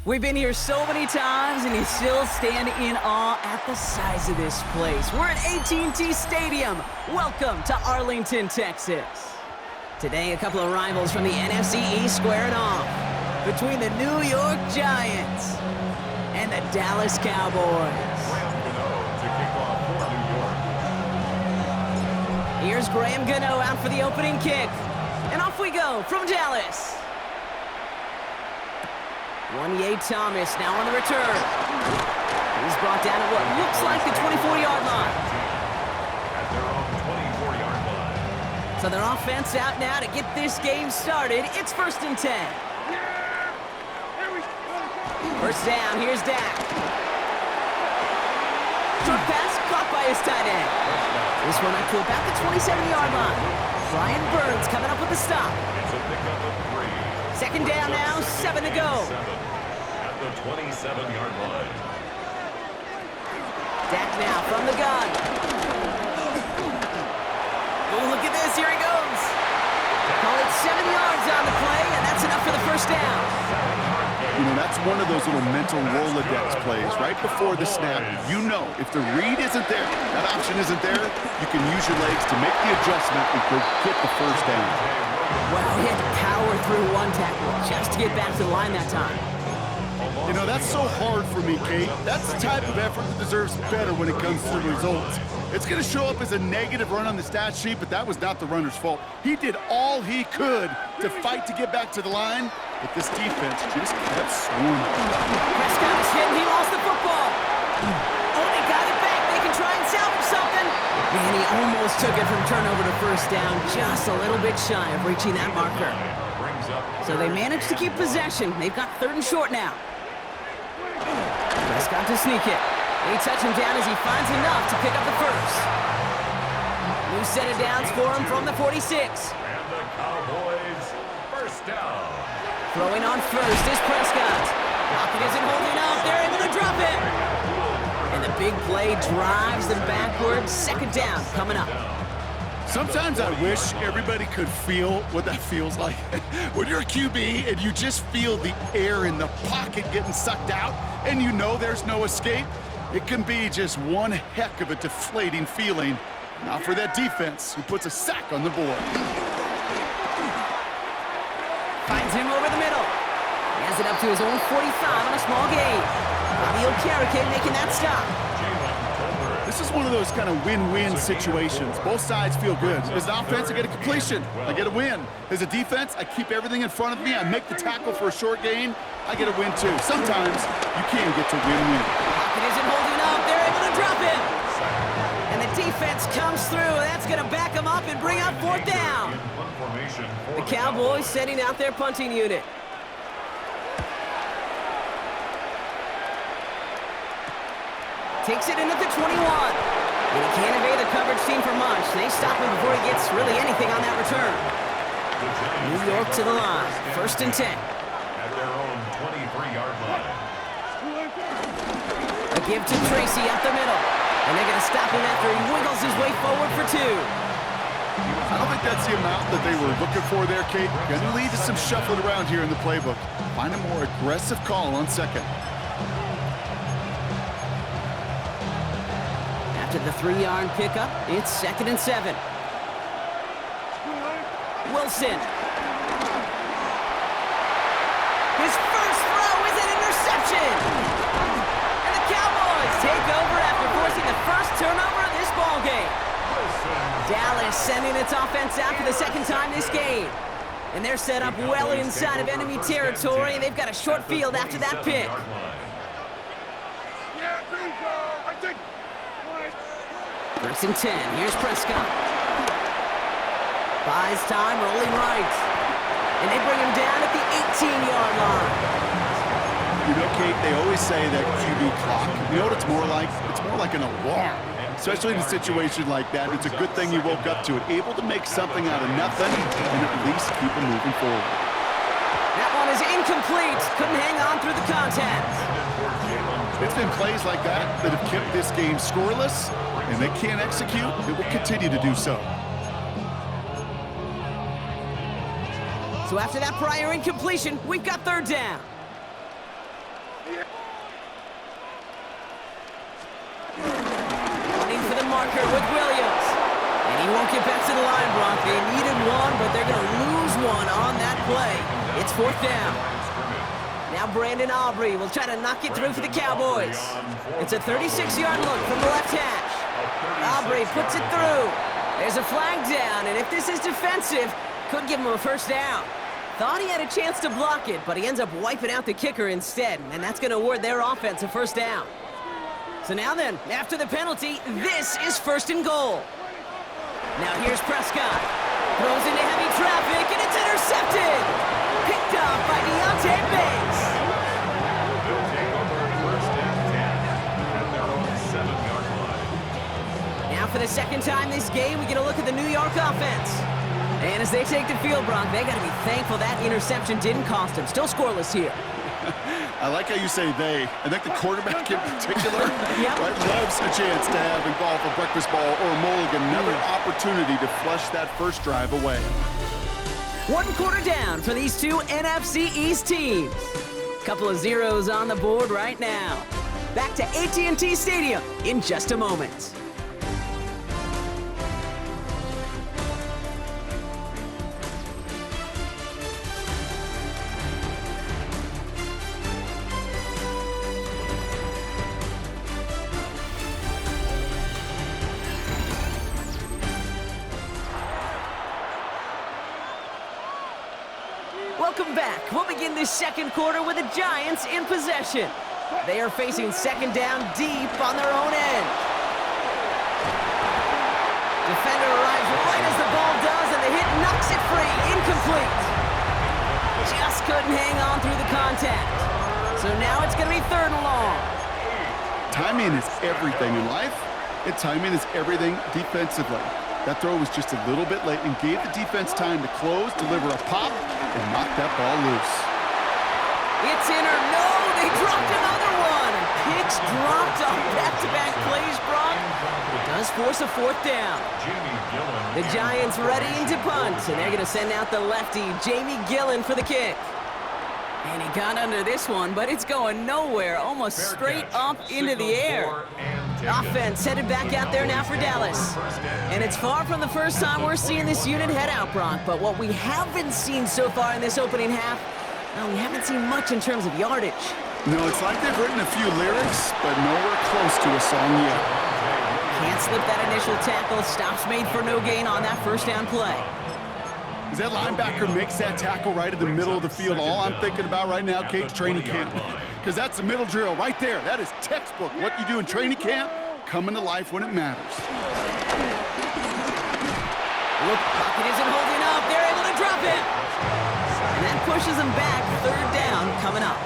We've been here so many times, and you still stand in awe at the size of this place. We're at AT&T Stadium. Welcome to Arlington, Texas. Today, a couple of rivals from the NFC East squaring off between the New York Giants and the Dallas Cowboys. Here's Graham Gano out for the opening kick. And off we go from Dallas. One-Yay Thomas now on the return. He's brought down at what looks like the 24-yard line. At their own 24-yard line. So their offense out now to get this game started. It's 1st and 10. First down, here's Dak. Short pass caught by his tight end. This one up to about the 27-yard line. Brian Burns coming up with the stop. It's a pickup of 3. Second down now, 7 to go. At the 27-yard line. Dak now from the gun. Oh, look at this. Here he goes. Call it 7 yards on the play, and that's enough for the first down. You know, that's one of those little mental Rolodex plays. Right before the snap, you know if the read isn't there, that option isn't there, you can use your legs to make the adjustment and go get the first down. Well, he had to power through one tackle just to get back to the line that time. You know, that's so hard for me, Kate. That's the type of effort that deserves better when it comes to the results. It's going to show up as a negative run on the stat sheet, but that was not the runner's fault. He did all he could to fight to get back to the line, but this defense just kept swarming. Prescott is hit and he lost the football. Oh, they got it back. They can try and salvage something. Man, he almost took it from turnover to first down, just a little bit shy of reaching that marker. So they managed to keep possession. They've got 3rd and short now. Prescott to sneak it. They touch him down as he finds enough to pick up the first. New set of downs for him from the 46. And the Cowboys first down. Throwing on first is Prescott. Pocket isn't holding up. They're able to drop it. And the big play drives them backwards. 2nd down coming up. Sometimes I wish everybody could feel what that feels like. When you're a QB and you just feel the air in the pocket getting sucked out and you know there's no escape, it can be just one heck of a deflating feeling. Now for that defense who puts a sack on the board. Finds him over the middle. He has it up to his own 45 on a small gain. Bobby Okereke making that stop. This is one of those kind of win-win situations. Both sides feel good. As an offense, I get a completion. I get a win. As a defense, I keep everything in front of me. I make the tackle for a short gain. I get a win, too. Sometimes, you can get to win-win. Pocket isn't holding up. They're able to drop him. And the defense comes through. That's going to back him up and bring up 4th down. The Cowboys setting out their punting unit. Takes it in at the 21. And he can't evade the coverage team for much. They stop him before he gets really anything on that return. New York to the line. 1st and 10. At their own 23-yard line. A give to Tracy up the middle. And they're going to stop him after he wiggles his way forward for 2. I don't think that's the amount that they were looking for there, Kate. Going to lead to some shuffling around here in the playbook. Find a more aggressive call on 2nd. After the 3-yard pickup, it's 2nd and 7. Wilson. His first throw is an interception. And the Cowboys take over after forcing the first turnover of this ballgame. Dallas sending its offense out for the 2nd time this game. And they're set up well inside of enemy territory. They've got a short field after that pick. First and 10. Here's Prescott. Buys time, rolling right. And they bring him down at the 18-yard line. You know, Kate, they always say that QB clock. You know what it's more like? It's more like an alarm. Especially in a situation like that. It's a good thing you woke up to it. Able to make something out of nothing and at least keep them moving forward. That one is incomplete. Couldn't hang on through the contact. It's been plays like that that have kept this game scoreless, and they can't execute. It will continue to do so. So after that prior incompletion, we've got 3rd down. Running for the marker with Williams. And he won't get back to the line, Brock. They needed one, but they're going to lose one on that play. It's 4th down. Now Brandon Aubrey will try to knock it through for the Cowboys. It's a 36-yard look from the left hash. Aubrey puts it through. There's a flag down, and if this is defensive, could give him a 1st down. Thought he had a chance to block it, but he ends up wiping out the kicker instead, and that's going to award their offense a 1st down. So now then, after the penalty, this is 1st and goal. Now here's Prescott. Throws into heavy traffic, and it's intercepted! Picked off by Deontay Banks. They'll take over 1st and 10 at their own 7-yard line. Now for the 2nd time this game, we get a look at the New York offense. And as they take the field, Brock, they got to be thankful that interception didn't cost them. Still scoreless here. I like how you say they. I think the quarterback in particular Yep. right, loves a chance to have in golf a breakfast ball or a mulligan. Another opportunity to flush that first drive away. 1 quarter down for these two NFC East teams. Couple of zeros on the board right now. Back to AT&T Stadium in just a moment. Welcome back. We'll begin this 2nd quarter with the Giants in possession. They are facing 2nd down deep on their own end. Defender arrives right as the ball does, and the hit knocks it free. Incomplete. Just couldn't hang on through the contact. So now it's going to be 3rd and long. Timing is everything in life, and timing is everything defensively. That throw was just a little bit late and gave the defense time to close, deliver a pop, and knock that ball loose. It's in or no, they dropped another one. Picks dropped on back-to-back plays, Brock. It does force a 4th down. The Giants ready to punt, and they're going to send out the lefty, Jamie Gillen, for the kick. And he got under this one, but it's going nowhere, almost straight up into the air. Offense headed back out there now for Dallas. And it's far from the first time we're seeing this unit head out, Brock, but what we haven't seen so far in this opening half, well, we haven't seen much in terms of yardage. No, it's like they've written a few lyrics, but nowhere close to a song yet. Can't slip that initial tackle. Stops made for no gain on that 1st down play. As that linebacker makes that tackle right in the middle of the field, all I'm thinking about right now, Kate, training camp. Because that's the middle drill right there. That is textbook. What you do in training camp, coming to life when it matters. Look, Pocket isn't holding up. They're able to drop it. And that pushes them back. 3rd down coming up.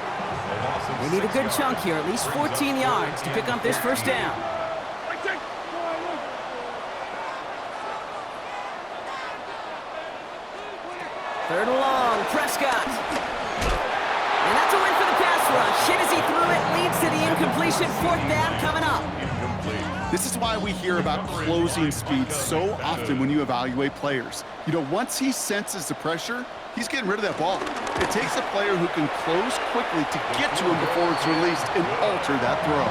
They need a good chunk here, at least 14 yards to pick up this 1st down. 3rd and long, Prescott. And that's a win for the pass rush. Hit as he threw it, leads to the incompletion. 4th down coming up. This is why we hear about closing speed so often when you evaluate players. You know, once he senses the pressure, he's getting rid of that ball. It takes a player who can close quickly to get to him before it's released and alter that throw.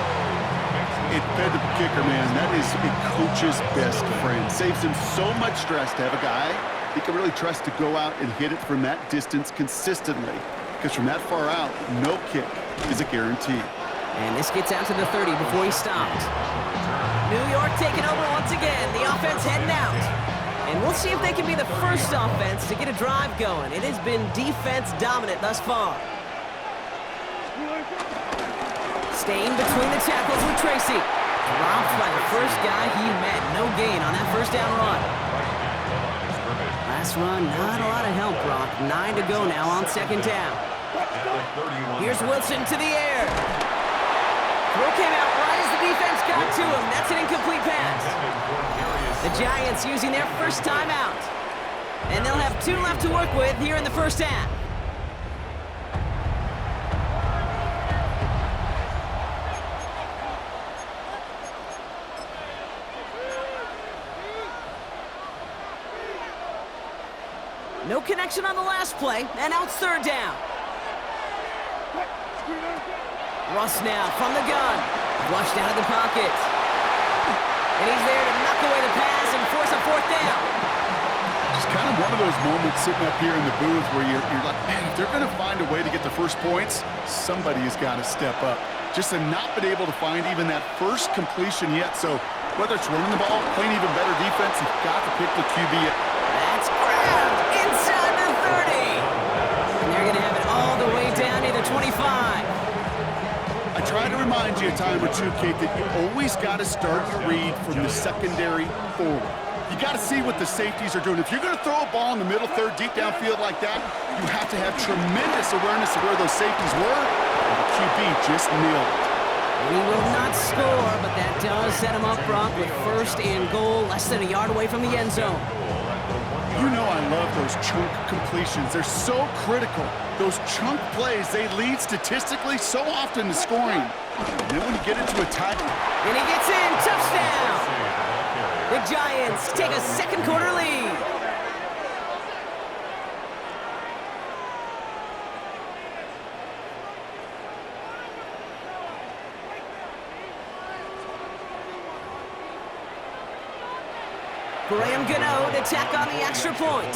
It fed the kicker, man. That is a coach's best friend. Saves him so much stress to have a guy he can really trust to go out and hit it from that distance consistently. Because from that far out, no kick is a guarantee. And this gets out to the 30 before he stopped. New York taking over once again. The offense heading out. And we'll see if they can be the first offense to get a drive going. It has been defense dominant thus far. Staying between the tackles with Tracy. Dropped by the first guy he met. No gain on that 1st down run. Last run, not a lot of help, Brock. 9 to go now on 2nd down. Here's Wilson to the air. Throw came out right as the defense got to him. That's an incomplete pass. The Giants using their 1st timeout. And they'll have 2 left to work with here in the 1st half. No connection on the last play, and now it's 3rd down. Russ now from the gun. Flushed out of the pocket. And he's there to knock away the pass and force a fourth down. Just kind of one of those moments sitting up here in the booth where you're like, man, if they're going to find a way to get the first points, somebody has got to step up. Just to not been able to find even that first completion yet. So whether it's running the ball, playing even better defense, you've got to pick the QB. That's grabbed inside the 30. And they're going to have it all the way down to the 25. I try to remind you a time or two, Kate, that you always got to start your read from the secondary forward. You got to see what the safeties are doing. If you're going to throw a ball in the middle third, deep downfield like that, you have to have tremendous awareness of where those safeties were. And the QB just nailed it. And he will not score, but that does set him up, Brock, with first and goal, less than a yard away from the end zone. You know I love those chunk completions. They're so critical. Those chunk plays, they lead statistically so often to scoring. And then when you get into a tie... And he gets in, touchdown! The Giants take a second quarter lead. Graham Gano to tack on the extra point.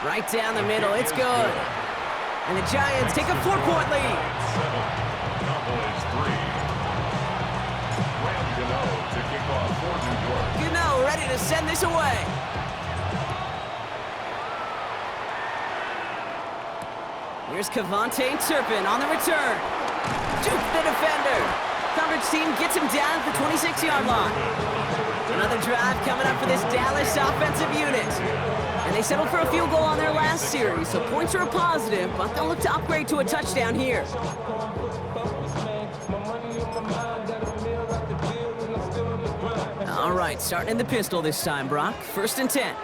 Right down the middle, it's good. And the Giants take a 4-point lead. Cowboys 3. Graham Gano to kick off for New York. Gano ready to send this away. Here's Kevontae Turpin on the return. Juke the defender. Coverage team gets him down at the 26-yard line. Another drive coming up for this Dallas offensive unit. And they settled for a field goal on their last series, so points are a positive, but they'll look to upgrade to a touchdown here. All right, starting in the pistol this time, Brock. 1st and 10.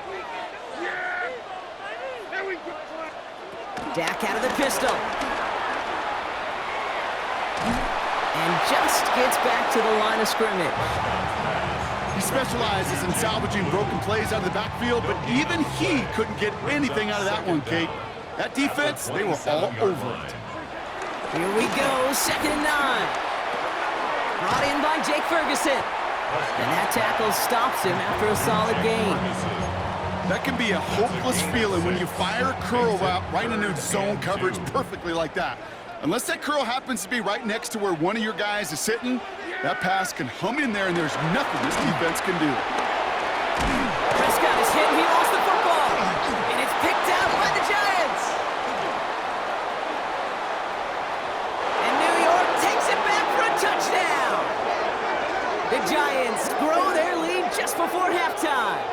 Dak out of the pistol. And just gets back to the line of scrimmage. He specializes in salvaging broken plays out of the backfield, but even he couldn't get anything out of that one, Kate. That defense, they were all over it. Here we go, 2nd and 9. Brought in by Jake Ferguson. And that tackle stops him after a solid gain. That can be a hopeless feeling when you fire a curl route right into zone coverage perfectly like that. Unless that curl happens to be right next to where one of your guys is sitting, that pass can hum in there and there's nothing this defense can do. Prescott is hit and he lost the football. And it's picked out by the Giants. And New York takes it back for a touchdown. The Giants grow their lead just before halftime.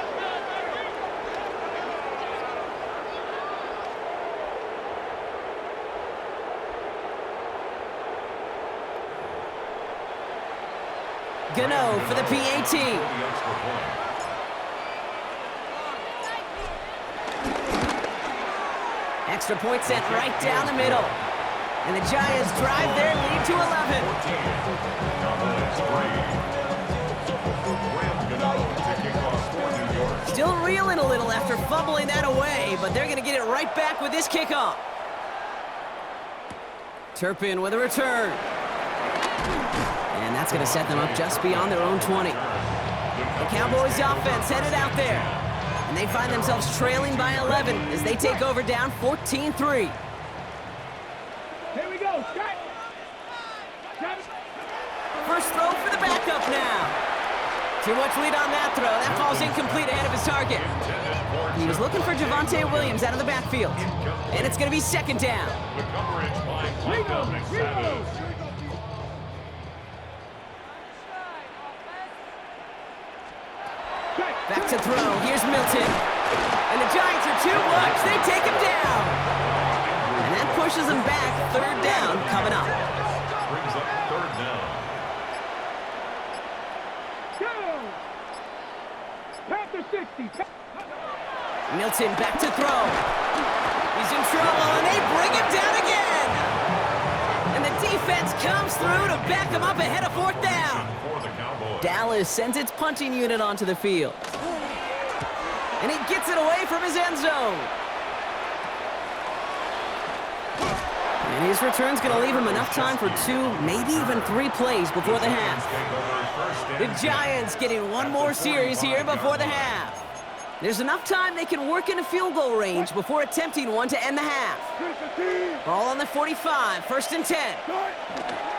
Gano for the PAT. Extra point sent right down the middle. And the Giants drive their lead to 11. Still reeling a little after fumbling that away, but they're going to get it right back with this kickoff. Turpin with a return. And that's going to set them up just beyond their own 20. The Cowboys offense headed out there. And they find themselves trailing by 11 as they take over down 14-3. Here we go, Scott. First throw for the backup now. Too much lead on that throw. That falls incomplete ahead of his target. He was looking for Javonte Williams out of the backfield. And it's going to be 2nd down. The coverage by Mike Evans. Back to throw. Here's Milton. And the Giants are too much. They take him down. And that pushes them back. 3rd down coming up. Brings up 3rd down. Panther 60. Milton back to throw. He's in trouble, and they bring him down again. And the defense comes through to back him up ahead of 4th down. Dallas sends its punting unit onto the field. And he gets it away from his end zone. And his return's going to leave him enough time for 2, maybe even 3 plays before the half. The Giants getting one more series here before the half. There's enough time they can work into field goal range before attempting one to end the half. Ball on the 45, 1st and 10.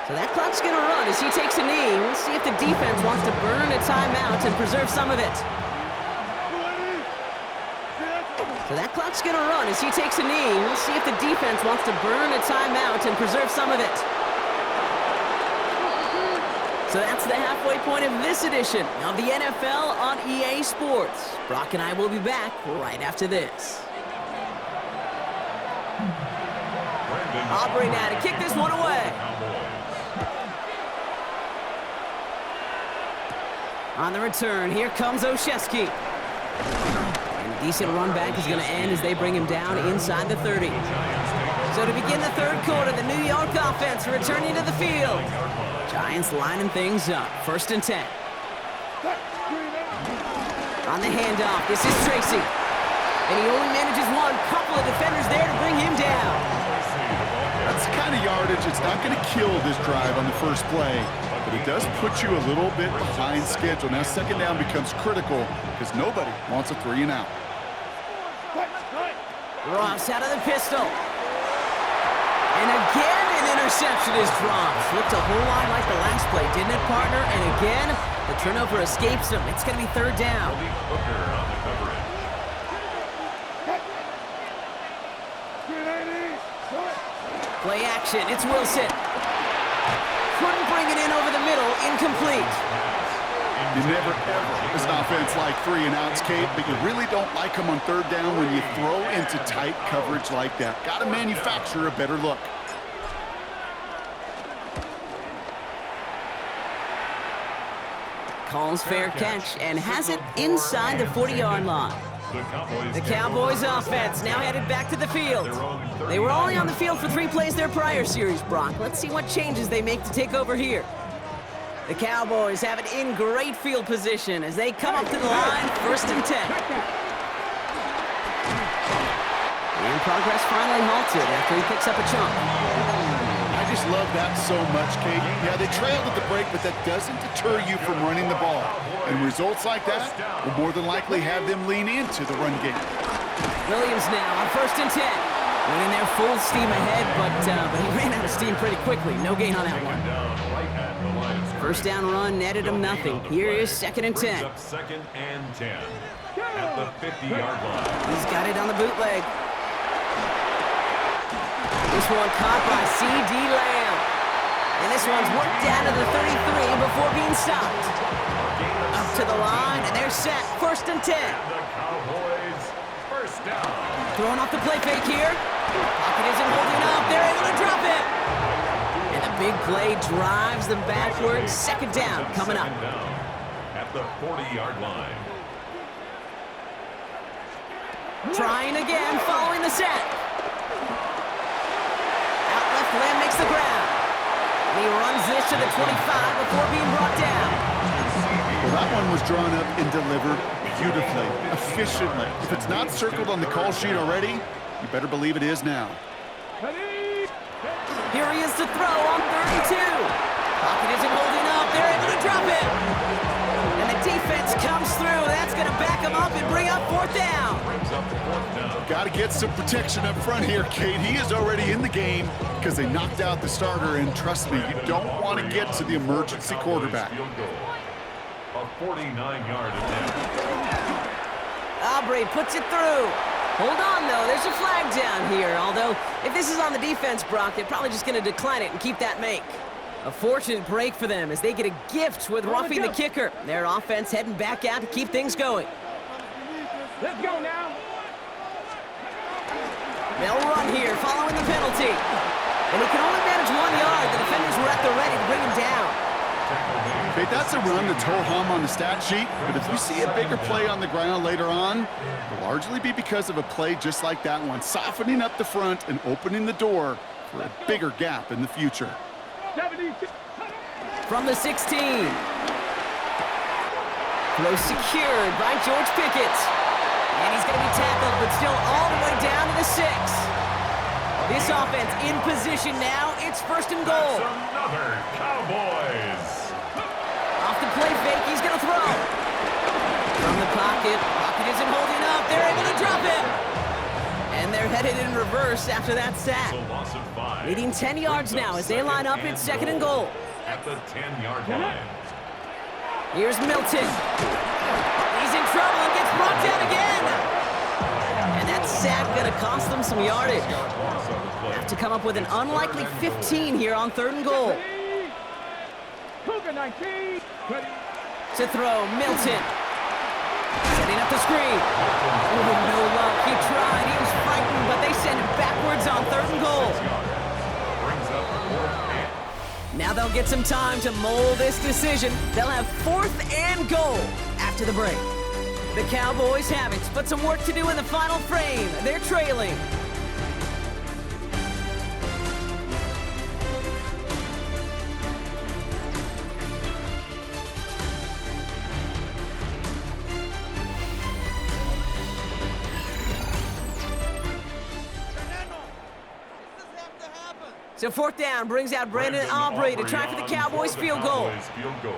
So that clock's going to run as he takes a knee. We'll see if the defense wants to burn a timeout and preserve some of it. So that clock's going to run as he takes a knee. We'll see if the defense wants to burn a timeout and preserve some of it. So that's the halfway point of this edition of the NFL on EA Sports. Brock and I will be back right after this. Aubrey now to kick this one away. On the return, here comes Olszewski. And a decent run back is going to end as they bring him down inside the 30. So to begin the 3rd quarter, the New York offense returning to the field. Giants lining things up. 1st and 10. On the handoff, this is Tracy. And he only manages one. Couple of defenders there to bring him down. That's the kind of yardage. It's not going to kill this drive on the first play, but it does put you a little bit behind schedule. Now 2nd down becomes critical because nobody wants a 3 and out. Ross out of the pistol. And again, an interception is dropped. Looked a whole lot like the last play, didn't it, partner? And again, the turnover escapes him. It's going to be 3rd down. Play action. It's Wilson. Couldn't bring it in over the middle. Incomplete. You never ever as an offense like 3 and outs, Kate, but you really don't like them on 3rd down when you throw into tight coverage like that. Got to manufacture a better look. Calls fair catch and has it inside the 40-yard line. The Cowboys offense now headed back to the field. They were only on the field for 3 plays their prior series, Brock. Let's see what changes they make to take over here. The Cowboys have it in great field position as they come up to the line, 1st and 10. And progress finally halted after he picks up a chunk. I just love that so much, Kate. Yeah, they trailed at the break, but that doesn't deter you from running the ball. And results like that will more than likely have them lean into the run game. Williams now on 1st and 10. Went in there full steam ahead, but he ran out of steam pretty quickly. No gain on that one. 1st down run netted him nothing. Here is 2nd and 10. 2nd and 10 at the 50-yard line. He's got it on the bootleg. This one caught by C.D. Lamb. And this one's worked down to the 33 before being stopped. Up to the line, and they're set. 1st and 10. The Cowboys, 1st down. Throwing off the play fake here. Pocket isn't holding up. They're able to drop it. And the big play drives them backwards. 2nd down coming up. At the 40-yard line. Trying again, following the set. Out left, Lamb makes the grab. And he runs this to the 25 before being brought down. Well, that one was drawn up and delivered beautifully, efficiently. If it's not circled on the call sheet already, you better believe it is now. Here he is to throw on 32. Pocket isn't holding up. They're able to drop it. And the defense comes through. That's going to back him up and bring up 4th down. Got to get some protection up front here, Kate. He is already in the game because they knocked out the starter. And trust me, you don't want to get to the emergency quarterback. A 49-yard attempt. Aubrey puts it through. Hold on, though. There's a flag down here. Although, if this is on the defense, Brock, they're probably just going to decline it and keep that make. A fortunate break for them as they get a gift with roughing the kicker. Their offense heading back out to keep things going. Let's go now. They'll run here following the penalty. And he can only manage 1 yard. The defenders were at the ready to bring him down. Okay, that's a run that's ho-hum on the stat sheet, but if you see a bigger play on the ground later on, it'll largely be because of a play just like that one, softening up the front and opening the door for a bigger gap in the future. From the 16. Throw secured by George Pickett. And he's going to be tackled, but still all the way down to the 6. This offense in position now. It's first and goal. That's another Cowboys. Off the play fake, he's going to throw. From the pocket. Pocket isn't holding up. They're able to drop it. And they're headed in reverse after that sack. So loss of 5. Leading 10 yards now as they line up at second and goal. At the 10-yard line. Here's Milton. He's in trouble and gets brought down again. And that sack going to cost them some yardage. Have to come up with an unlikely 15 here on third and goal. Cougar 19. To throw, Milton. Setting up the screen. Oh, no luck. He tried. He was frightened, but they send it backwards on third and goal. Brings up fourth and. Now they'll get some time to mold this decision. They'll have fourth and goal after the break. The Cowboys have it, but some work to do in the final frame. They're trailing. So fourth down brings out Brandon Aubrey to try for the Cowboys field goal.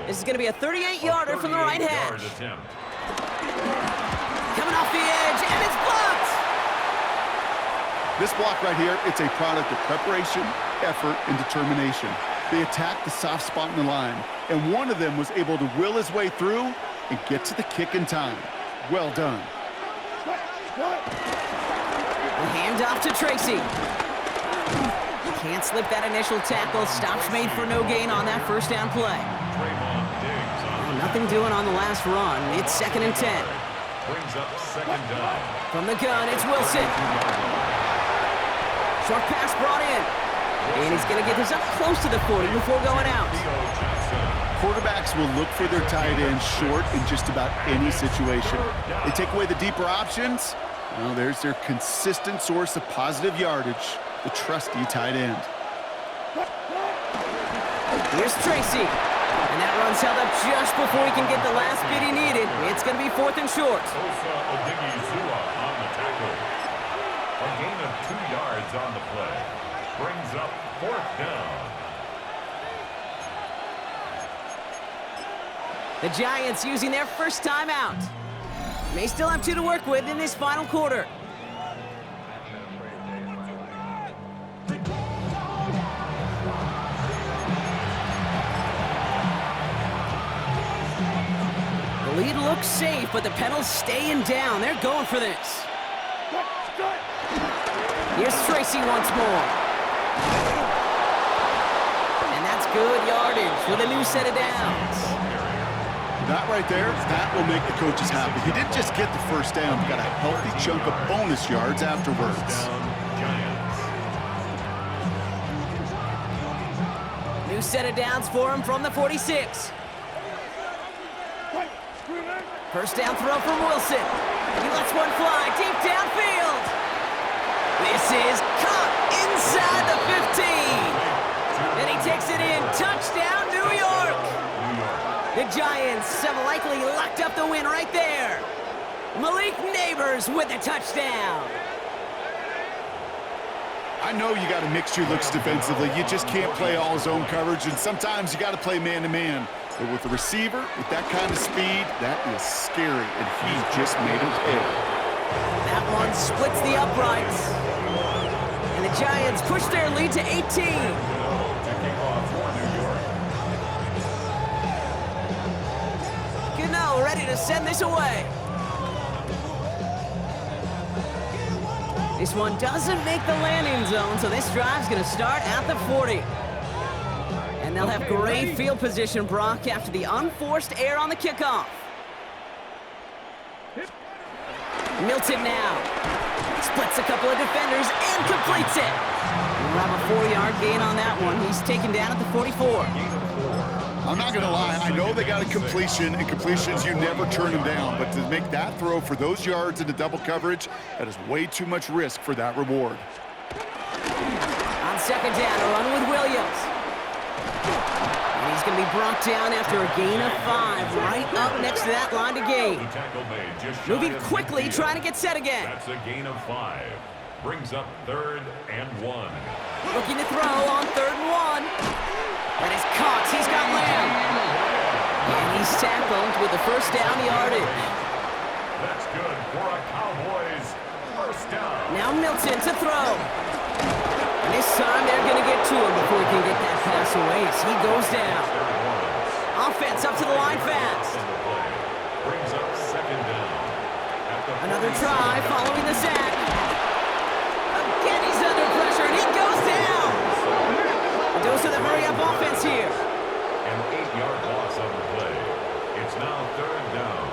This is going to be a 38-yarder from the right hash. Coming off the edge, and it's blocked! This block right here, it's a product of preparation, effort, and determination. They attacked the soft spot in the line, and one of them was able to will his way through and get to the kick in time. Well done. The handoff to Tracy. Can't slip that initial tackle. Stops made for no gain on that first down play. Nothing doing on the last run. It's second and 10. Brings up second down. From the gun, it's Wilson. Short pass brought in. And he's going to get this up close to the 40 before going out. Quarterbacks will look for their tight end short in just about any situation. They take away the deeper options. Well, there's their consistent source of positive yardage, the trusty tight end. Here's Tracy. And that run's held up just before he can get the last bit he needed. It's going to be fourth and short. Osa Odigizua on the tackle. A gain of 2 yards on the play. Brings up fourth down. The Giants using their first timeout. May still have 2 to work with in this final quarter. The lead looks safe, but the pedals staying down. They're going for this. Here's Tracy once more. And that's good yardage with a new set of downs. That right there, that will make the coaches happy. He didn't just get the first down, he got a healthy chunk of bonus yards afterwards. New set of downs for him from the 46. First down throw from Wilson. He lets one fly deep downfield. This is caught inside the 15. And he takes it in. Touchdown, New York. The Giants have likely locked up the win right there. Malik Neighbors with the touchdown. I know you got to mix your looks defensively. You just can't play all zone coverage, and sometimes you got to play man-to-man. But with the receiver, with that kind of speed, that is scary, and he just made it pay. That one splits the uprights. And the Giants push their lead to 18. Gano ready to send this away. This one doesn't make the landing zone, so this drive's going to start at the 40. And they'll have great field position, Brock, after the unforced error on the kickoff. Milton now. Splits a couple of defenders and completes it. We'll have a 4-yard gain on that one. He's taken down at the 44. I'm not going to lie, I know they got a completion, and completions, you never turn them down. But to make that throw for those yards into double coverage, that is way too much risk for that reward. On second down, a run with Williams. And he's going to be brought down after a gain of 5, right up next to that line to gain. Moving quickly, trying to get set again. That's a gain of 5. Brings up 3rd and 1. Looking to throw on 3rd and 1. That is Cox. He's got Lamb. And he's tackled with the first down yardage. That's good for a Cowboys first down. Now Milton to throw. And this time they're going to get to him before he can get that pass away. So he goes down. Offense up to the line fast. Brings up 2nd down. Another try following the sack. Again, he's under pressure, and he goes down. It goes to the hurry-up offense here. An 8-yard loss on the play. It's now 3rd down.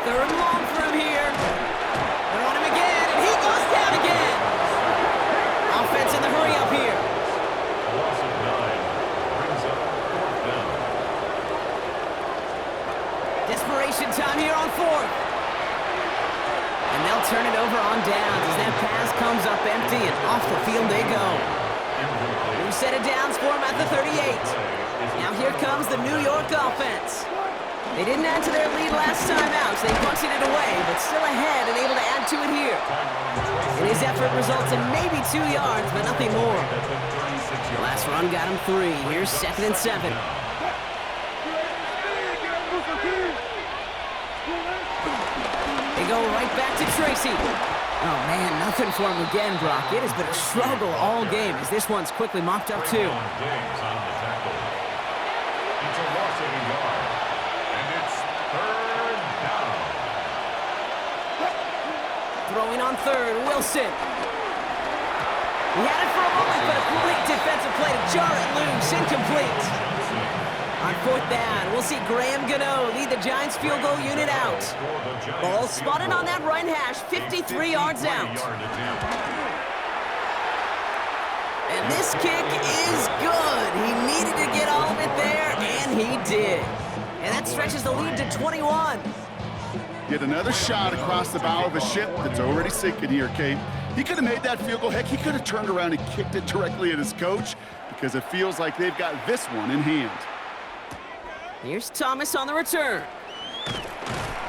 3rd and long for him here. They're on him again, and he goes down again. Offense in the hurry-up here. A loss of 9 brings up 4th down. Desperation time here on 4th. And they'll turn it over on downs as that pass comes up empty, and off the field they go. New set of downs for him at the 38. Now here comes the New York offense. They didn't add to their lead last time out, so they punted it away, but still ahead and able to add to it here. And his effort results in maybe 2 yards, but nothing more. The last run got him 3. Here's 2nd and 7. They go right back to Tracy. Oh, man, nothing for him again, Brock. It has been a struggle all game as this one's quickly mopped up, too. Diggs on the tackle. It's a loss of a yard. And it's 3rd down. Throwing on 3rd, Wilson. He had it for a moment, but a complete defensive play to jar it loose. Incomplete. On 4th down, we'll see Graham Gano lead the Giants field goal unit out. Ball spotted on that right hash, 53 yards out. And this kick is good. He needed to get all of it there, and he did. And that stretches the lead to 21. Yet another shot across the bow of a ship that's already sinking here, Kate. He could have made that field goal. Heck, he could have turned around and kicked it directly at his coach because it feels like they've got this one in hand. Here's Thomas on the return.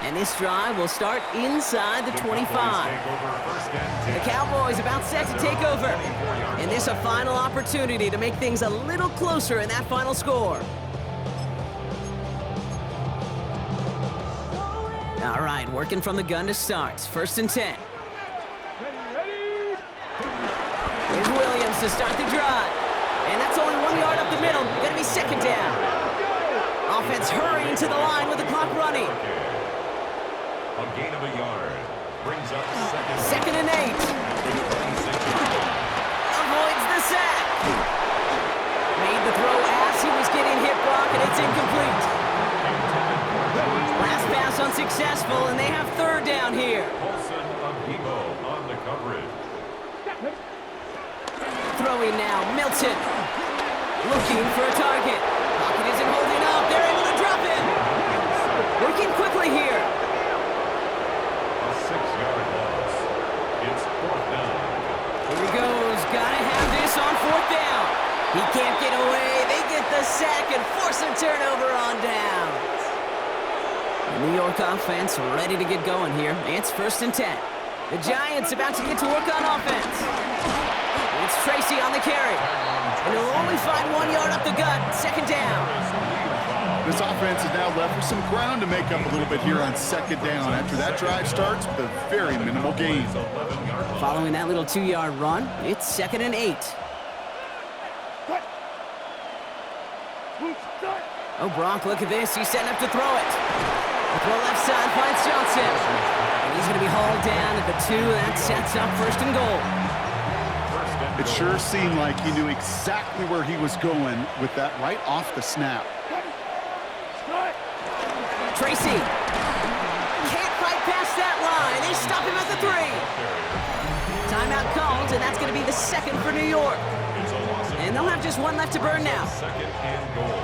And this drive will start inside the 25. The Cowboys about set to take over. And this a final opportunity to make things a little closer in that final score. All right, working from the gun to start. 1st and 10. Here's Williams to start the drive. And that's only 1 yard up the middle. Gonna be 2nd down. Offense hurrying to the line with the clock running. A gain of a yard. Brings up 2nd and 8. Avoids the sack. Made the throw as he was getting hit, Brock, and it's incomplete. Last pass unsuccessful, and they have 3rd down here. on the coverage. Throwing now, Milton. Looking for a target. Pocket isn't holding up. They're able to drop him. Working quickly here. A 6-yard loss. It's 4th down. Here he goes. Gotta have this on 4th down. He can't get away. They get the sack and force a turnover on downs. The New York offense ready to get going here. It's 1st and 10. The Giants about to get to work on offense. It's Tracy on the carry. And he'll only find 1 yard up the gut. 2nd down. This offense is now left with some ground to make up a little bit here on 2nd down after that drive starts with a very minimal gain. Following that little 2-yard run, it's 2nd and 8. Oh, Brock, look at this. He's setting up to throw it. The throw left side finds Johnson. And he's going to be hauled down at the 2. That sets up 1st and goal. It sure seemed like he knew exactly where he was going with that right off the snap. Tracy can't fight past that line. They stop him at the 3. Timeout called, and that's going to be the 2nd for New York. And they'll have just 1 left to burn now. 2nd and goal.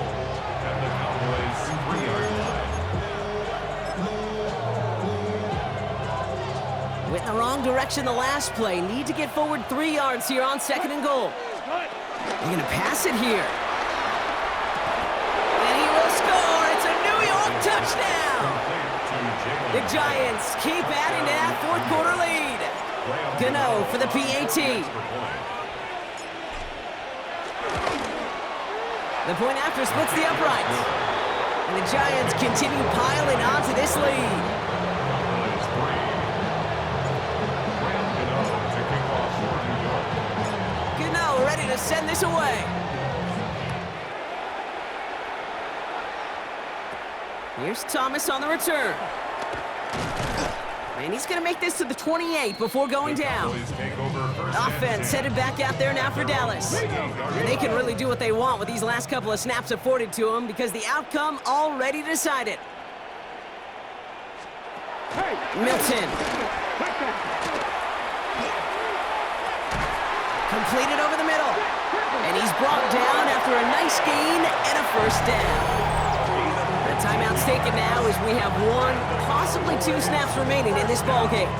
And the Cowboys 3-yard line. Went in the wrong direction the last play. Need to get forward 3 yards here on 2nd and goal. They're going to pass it here. And he will score. It's a New York touchdown. The Giants keep adding to that 4th quarter lead. Gano for the PAT. The point after splits the uprights. And the Giants continue piling onto this lead. Gano ready to send this away. Here's Thomas on the return. And he's going to make this to the 28 before going down. Offense headed back out there now for Dallas. And they can really do what they want with these last couple of snaps afforded to them because the outcome already decided. Milton. Completed over the middle. And he's brought down after a nice gain and a first down. The timeout's taken now as we have 1, possibly 2 snaps remaining in this ball game.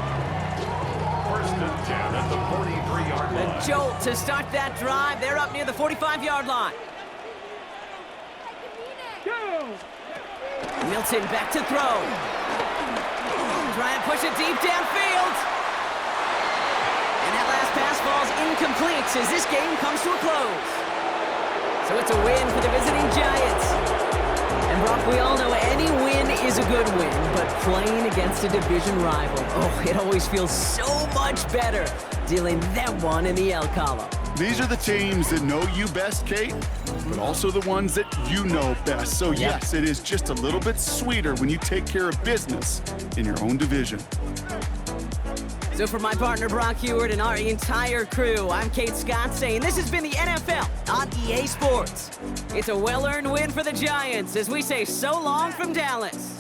First and 10 at the 43-yard line. A jolt to start that drive. They're up near the 45-yard line. Milton back to throw. Try and push it deep downfield. And that last pass falls incomplete as this game comes to a close. So it's a win for the visiting Giants. And Brock, we all know any win is a good win, but playing against a division rival, oh, it always feels so much better dealing them one in the L column. These are the teams that know you best, Kate, but also the ones that you know best. So yes, it is just a little bit sweeter when you take care of business in your own division. So for my partner Brock Heward and our entire crew, I'm Kate Scott saying this has been the NFL on EA Sports. It's a well-earned win for the Giants as we say so long from Dallas.